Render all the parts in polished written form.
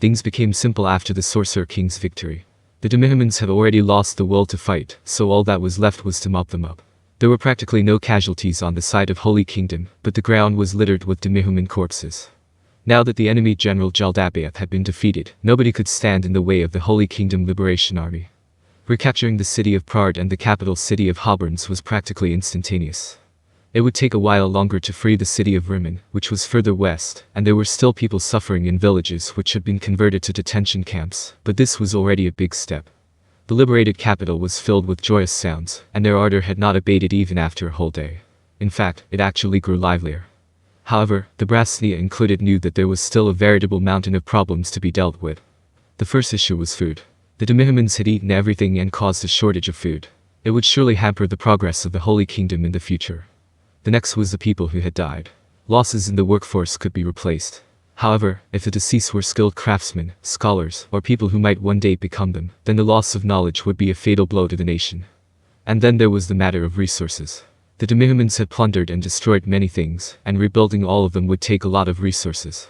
Things became simple after the Sorcerer King's victory. The Demihumans had already lost the will to fight, so all that was left was to mop them up. There were practically no casualties on the side of Holy Kingdom, but the ground was littered with Demihuman corpses. Now that the enemy General Jaldabaoth had been defeated, nobody could stand in the way of the Holy Kingdom Liberation Army. Recapturing the city of Prard and the capital city of Hobarns was practically instantaneous. It would take a while longer to free the city of Rimmon, which was further west, and there were still people suffering in villages which had been converted to detention camps, but this was already a big step. The liberated capital was filled with joyous sounds, and their ardor had not abated even after a whole day. In fact, it actually grew livelier. However, the brass Nia included knew that there was still a veritable mountain of problems to be dealt with. The first issue was food. The Demihumans had eaten everything and caused a shortage of food. It would surely hamper the progress of the Holy Kingdom in the future. The next was the people who had died. Losses in the workforce could be replaced. However, if the deceased were skilled craftsmen, scholars, or people who might one day become them, then the loss of knowledge would be a fatal blow to the nation. And then there was the matter of resources. The Demihumans had plundered and destroyed many things, and rebuilding all of them would take a lot of resources.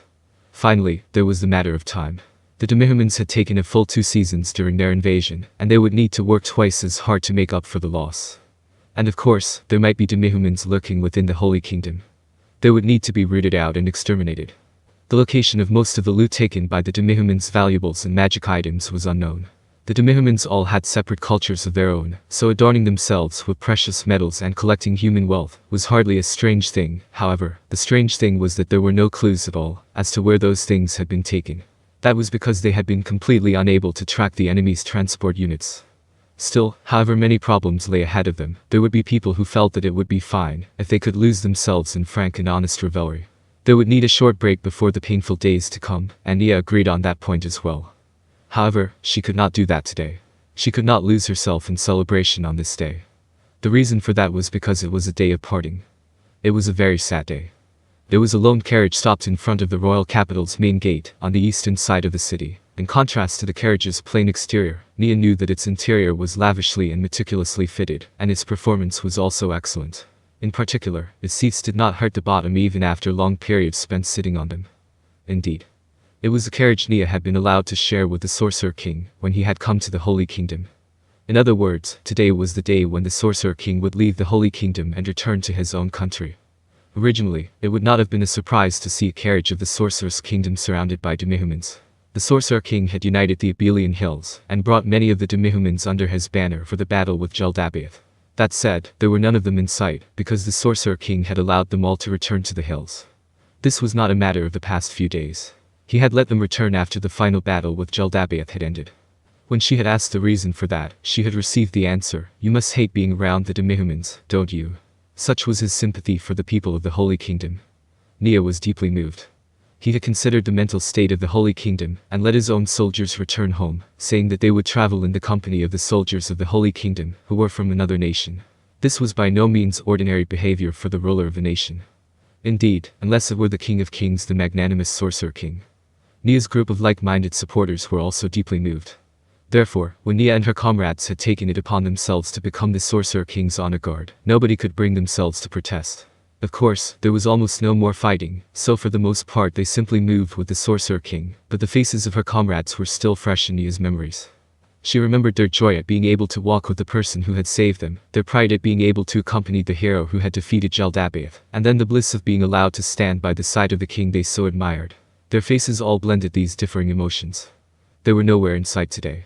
Finally, there was the matter of time. The Demihumans had taken a full 2 seasons during their invasion, and they would need to work twice as hard to make up for the loss. And of course, there might be Demihumans lurking within the Holy Kingdom. They would need to be rooted out and exterminated. The location of most of the loot taken by the Demihumans' valuables and magic items was unknown. The Demihumans all had separate cultures of their own, so adorning themselves with precious metals and collecting human wealth was hardly a strange thing. However, the strange thing was that there were no clues at all as to where those things had been taken. That was because they had been completely unable to track the enemy's transport units. Still, however many problems lay ahead of them, there would be people who felt that it would be fine if they could lose themselves in frank and honest revelry. They would need a short break before the painful days to come, and Nia agreed on that point as well. However, she could not do that today. She could not lose herself in celebration on this day. The reason for that was because it was a day of parting. It was a very sad day. There was a lone carriage stopped in front of the royal capital's main gate, on the eastern side of the city. In contrast to the carriage's plain exterior, Nia knew that its interior was lavishly and meticulously fitted, and its performance was also excellent. In particular, its seats did not hurt the bottom even after long periods spent sitting on them. Indeed, it was the carriage Nia had been allowed to share with the Sorcerer King when he had come to the Holy Kingdom. In other words, today was the day when the Sorcerer King would leave the Holy Kingdom and return to his own country. Originally, it would not have been a surprise to see a carriage of the Sorcerer's Kingdom surrounded by Demihumans. The Sorcerer King had united the Abelian Hills and brought many of the Demihumans under his banner for the battle with Jaldabaoth. That said, there were none of them in sight, because the Sorcerer King had allowed them all to return to the hills. This was not a matter of the past few days. He had let them return after the final battle with Jaldabaoth had ended. When she had asked the reason for that, she had received the answer, "You must hate being around the Demihumans, don't you?" Such was his sympathy for the people of the Holy Kingdom. Nia was deeply moved. He had considered the mental state of the Holy Kingdom and let his own soldiers return home, saying that they would travel in the company of the soldiers of the Holy Kingdom who were from another nation. This was by no means ordinary behavior for the ruler of a nation. Indeed, unless it were the King of Kings, the magnanimous Sorcerer King. Nia's group of like-minded supporters were also deeply moved. Therefore, when Nia and her comrades had taken it upon themselves to become the Sorcerer King's honor guard, nobody could bring themselves to protest. Of course, there was almost no more fighting, so for the most part they simply moved with the Sorcerer King, but the faces of her comrades were still fresh in Nia's memories. She remembered their joy at being able to walk with the person who had saved them, their pride at being able to accompany the hero who had defeated Jaldabaoth, and then the bliss of being allowed to stand by the side of the king they so admired. Their faces all blended these differing emotions. They were nowhere in sight today.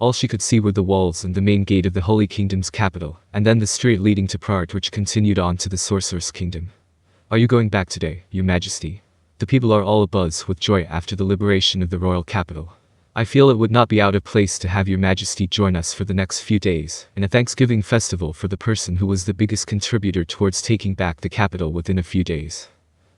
All she could see were the walls and the main gate of the Holy Kingdom's capital, and then the street leading to Prard which continued on to the Sorcerer's Kingdom. "Are you going back today, Your Majesty?" The people are all abuzz with joy after the liberation of the royal capital. "I feel it would not be out of place to have Your Majesty join us for the next few days, in a Thanksgiving festival for the person who was the biggest contributor towards taking back the capital within a few days."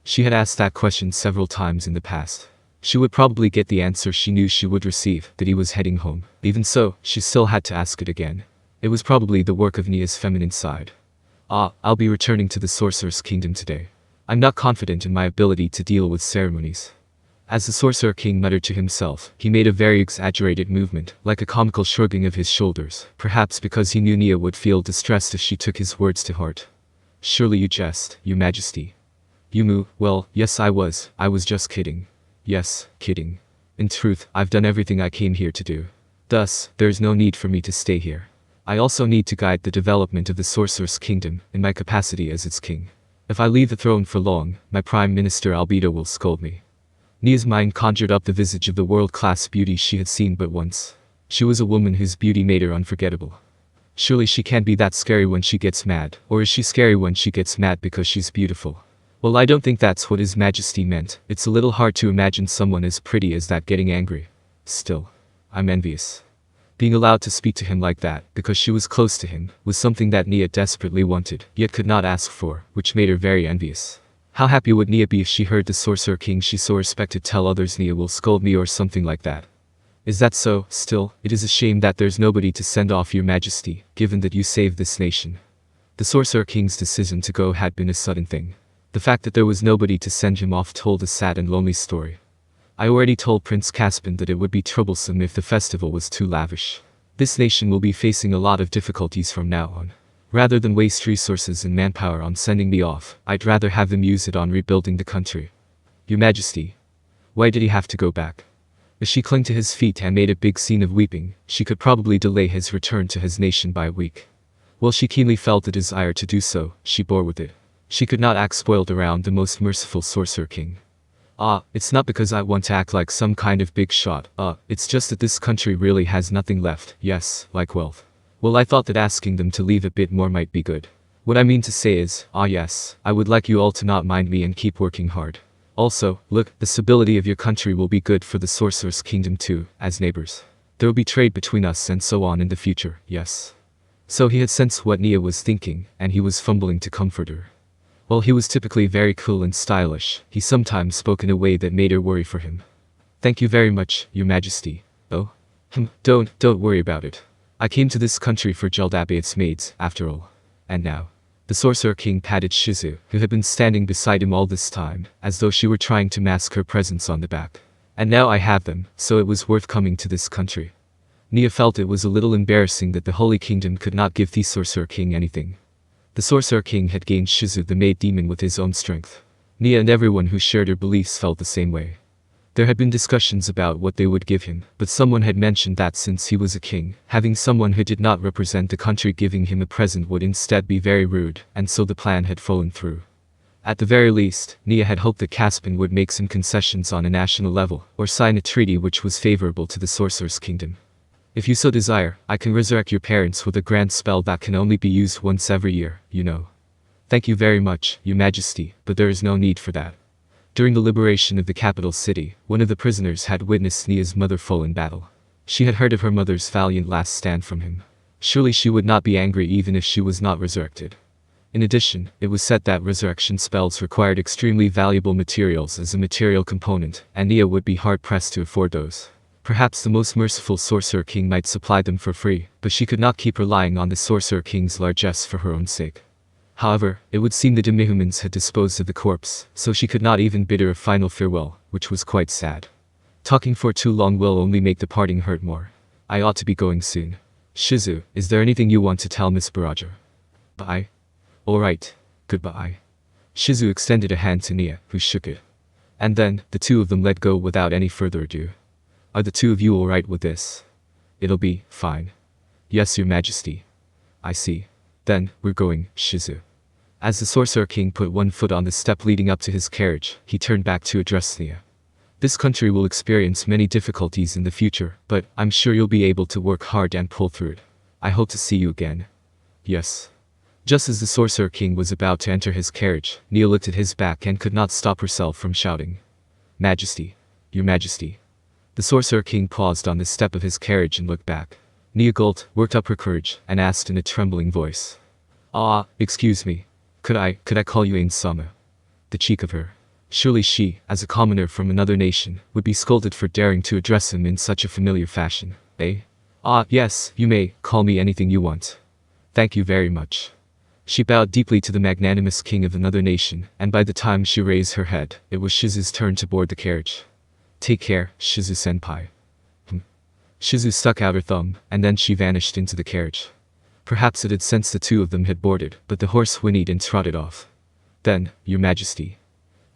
She had asked that question several times in the past. She would probably get the answer she knew she would receive, that he was heading home. Even so, she still had to ask it again. It was probably the work of Nia's feminine side. "I'll be returning to the Sorcerer's Kingdom today. I'm not confident in my ability to deal with ceremonies." As the Sorcerer King muttered to himself, he made a very exaggerated movement, like a comical shrugging of his shoulders, perhaps because he knew Nia would feel distressed if she took his words to heart. "Surely you jest, Your Majesty." "You moo, well, yes I was just kidding." "Yes, kidding." In truth, I've done everything I came here to do. Thus, there is no need for me to stay here. I also need to guide the development of the Sorcerer's Kingdom in my capacity as its king. If I leave the throne for long, my Prime Minister Albedo will scold me. Nia's mind conjured up the visage of the world-class beauty she had seen but once. She was a woman whose beauty made her unforgettable. Surely she can't be that scary when she gets mad, or is she scary when she gets mad because she's beautiful? Well, I don't think that's what His Majesty meant. It's a little hard to imagine someone as pretty as that getting angry. Still, I'm envious. Being allowed to speak to him like that, because she was close to him, was something that Nia desperately wanted, yet could not ask for, which made her very envious. How happy would Nia be if she heard the Sorcerer King she so respected tell others Nia will scold me or something like that? Is that so? Still, it is a shame that there's nobody to send off, Your Majesty, given that you saved this nation. The Sorcerer King's decision to go had been a sudden thing. The fact that there was nobody to send him off told a sad and lonely story. I already told Prince Caspian that it would be troublesome if the festival was too lavish. This nation will be facing a lot of difficulties from now on. Rather than waste resources and manpower on sending me off, I'd rather have them use it on rebuilding the country. Your Majesty. Why did he have to go back? If she clung to his feet and made a big scene of weeping, she could probably delay his return to his nation by a week. While she keenly felt the desire to do so, she bore with it. She could not act spoiled around the most merciful Sorcerer King. It's not because I want to act like some kind of big shot, it's just that this country really has nothing left, yes, like wealth. Well, I thought that asking them to leave a bit more might be good. What I mean to say is, yes, I would like you all to not mind me and keep working hard. Also, look, the stability of your country will be good for the Sorcerer's Kingdom too, as neighbors. There will be trade between us and so on in the future, yes. So he had sensed what Nia was thinking, and he was fumbling to comfort her. While he was typically very cool and stylish, he sometimes spoke in a way that made her worry for him. Thank you very much, Your Majesty. Oh? Don't worry about it. I came to this country for Jeldabaeth's maids, after all. And now. The Sorcerer King patted Shizu, who had been standing beside him all this time, as though she were trying to mask her presence on the back. And now I have them, so it was worth coming to this country. Nia felt it was a little embarrassing that the Holy Kingdom could not give the Sorcerer King anything. The Sorcerer King had gained Shizu the maid demon with his own strength. Nia and everyone who shared her beliefs felt the same way. There had been discussions about what they would give him, but someone had mentioned that since he was a king, having someone who did not represent the country giving him a present would instead be very rude, and so the plan had fallen through. At the very least, Nia had hoped that Caspian would make some concessions on a national level, or sign a treaty which was favorable to the Sorcerer's Kingdom. If you so desire, I can resurrect your parents with a grand spell that can only be used once every year, you know. Thank you very much, Your Majesty, but there is no need for that. During the liberation of the capital city, one of the prisoners had witnessed Nia's mother fall in battle. She had heard of her mother's valiant last stand from him. Surely she would not be angry even if she was not resurrected. In addition, it was said that resurrection spells required extremely valuable materials as a material component, and Nia would be hard-pressed to afford those. Perhaps the most merciful Sorcerer King might supply them for free, but she could not keep relying on the Sorcerer King's largesse for her own sake. However, it would seem the Demihumans had disposed of the corpse, so she could not even bid her a final farewell, which was quite sad. Talking for too long will only make the parting hurt more. I ought to be going soon. Shizu, is there anything you want to tell Miss Baraja? Bye. Alright. Goodbye. Shizu extended a hand to Nia, who shook it. And then, the two of them let go without any further ado. Are the two of you alright with this? It'll be fine. Yes, Your Majesty. I see. Then, we're going, Shizu. As the Sorcerer King put one foot on the step leading up to his carriage, he turned back to address Nia. This country will experience many difficulties in the future, but I'm sure you'll be able to work hard and pull through it. I hope to see you again. Yes. Just as the Sorcerer King was about to enter his carriage, Nia looked at his back and could not stop herself from shouting. Majesty. Your Majesty. The Sorcerer King paused on the step of his carriage and looked back. Nia gulped, worked up her courage, and asked in a trembling voice. Excuse me. Could I call you Ain-sama? The cheek of her. Surely she, as a commoner from another nation, would be scolded for daring to address him in such a familiar fashion, eh? Yes, you may call me anything you want. Thank you very much. She bowed deeply to the magnanimous king of another nation, and by the time she raised her head, it was Shizu's turn to board the carriage. Take care, Shizu-senpai. Shizu stuck out her thumb, and then she vanished into the carriage. Perhaps it had sensed the two of them had boarded, but the horse whinnied and trotted off. Then, Your Majesty.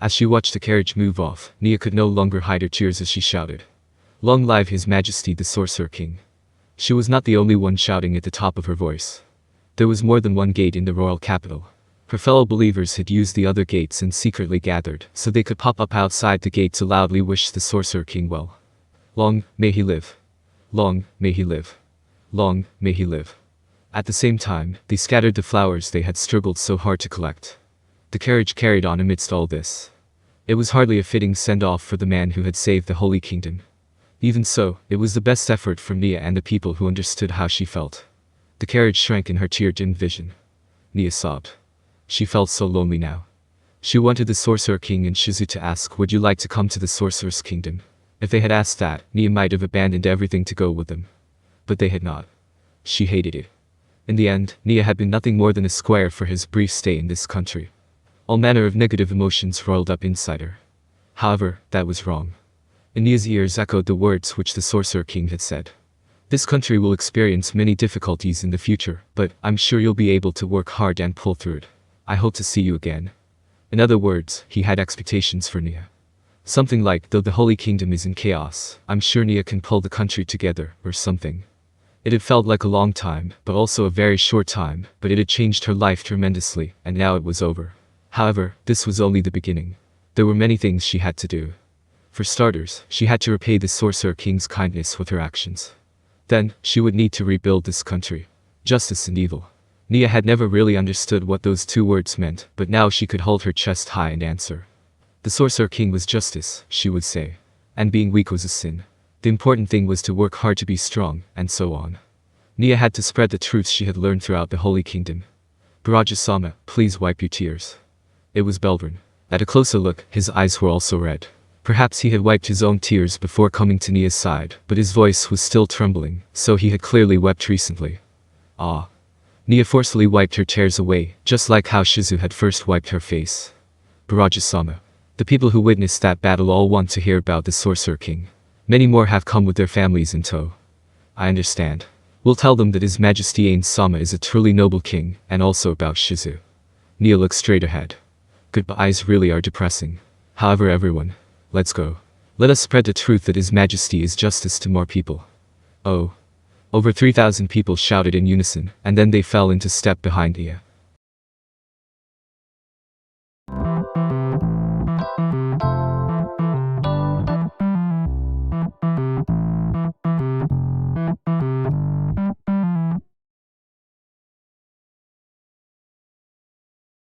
As she watched the carriage move off, Nia could no longer hide her tears as she shouted. Long live His Majesty the Sorcerer King. She was not the only one shouting at the top of her voice. There was more than one gate in the royal capital. Her fellow believers had used the other gates and secretly gathered, so they could pop up outside the gate to loudly wish the Sorcerer King well. Long may he live. Long may he live. Long may he live. At the same time, they scattered the flowers they had struggled so hard to collect. The carriage carried on amidst all this. It was hardly a fitting send-off for the man who had saved the Holy Kingdom. Even so, it was the best effort from Nia and the people who understood how she felt. The carriage shrank in her tear-dimmed vision. Nia sobbed. She felt so lonely now. She wanted the Sorcerer King and Shizu to ask, would you like to come to the Sorcerer's Kingdom? If they had asked that, Nia might have abandoned everything to go with them. But they had not. She hated it. In the end, Nia had been nothing more than a square for his brief stay in this country. All manner of negative emotions roiled up inside her. However, that was wrong. In Nia's ears echoed the words which the Sorcerer King had said. This country will experience many difficulties in the future, but I'm sure you'll be able to work hard and pull through it. I hope to see you again. In other words, he had expectations for Nia. Something like, though the Holy Kingdom is in chaos, I'm sure Nia can pull the country together, or something. It had felt like a long time, but also a very short time, but it had changed her life tremendously, and now it was over. However, this was only the beginning. There were many things she had to do. For starters, she had to repay the Sorcerer King's kindness with her actions. Then, she would need to rebuild this country. Justice and evil. Nia had never really understood what those two words meant, but now she could hold her chest high and answer. The Sorcerer King was justice, she would say. And being weak was a sin. The important thing was to work hard to be strong, and so on. Nia had to spread the truths she had learned throughout the Holy Kingdom. Baraja-sama, please wipe your tears. It was Belvern. At a closer look, his eyes were also red. Perhaps he had wiped his own tears before coming to Nia's side, but his voice was still trembling, so he had clearly wept recently. Ah. Nia forcefully wiped her tears away, just like how Shizu had first wiped her face. Baraja-sama. The people who witnessed that battle all want to hear about the Sorcerer King. Many more have come with their families in tow. I understand. We'll tell them that His Majesty Ain-sama is a truly noble king, and also about Shizu. Nia looked straight ahead. Goodbyes really are depressing. However, everyone, let's go. Let us spread the truth that His Majesty is justice to more people. Oh. Over 3,000 people shouted in unison, and then they fell into step behind Nia.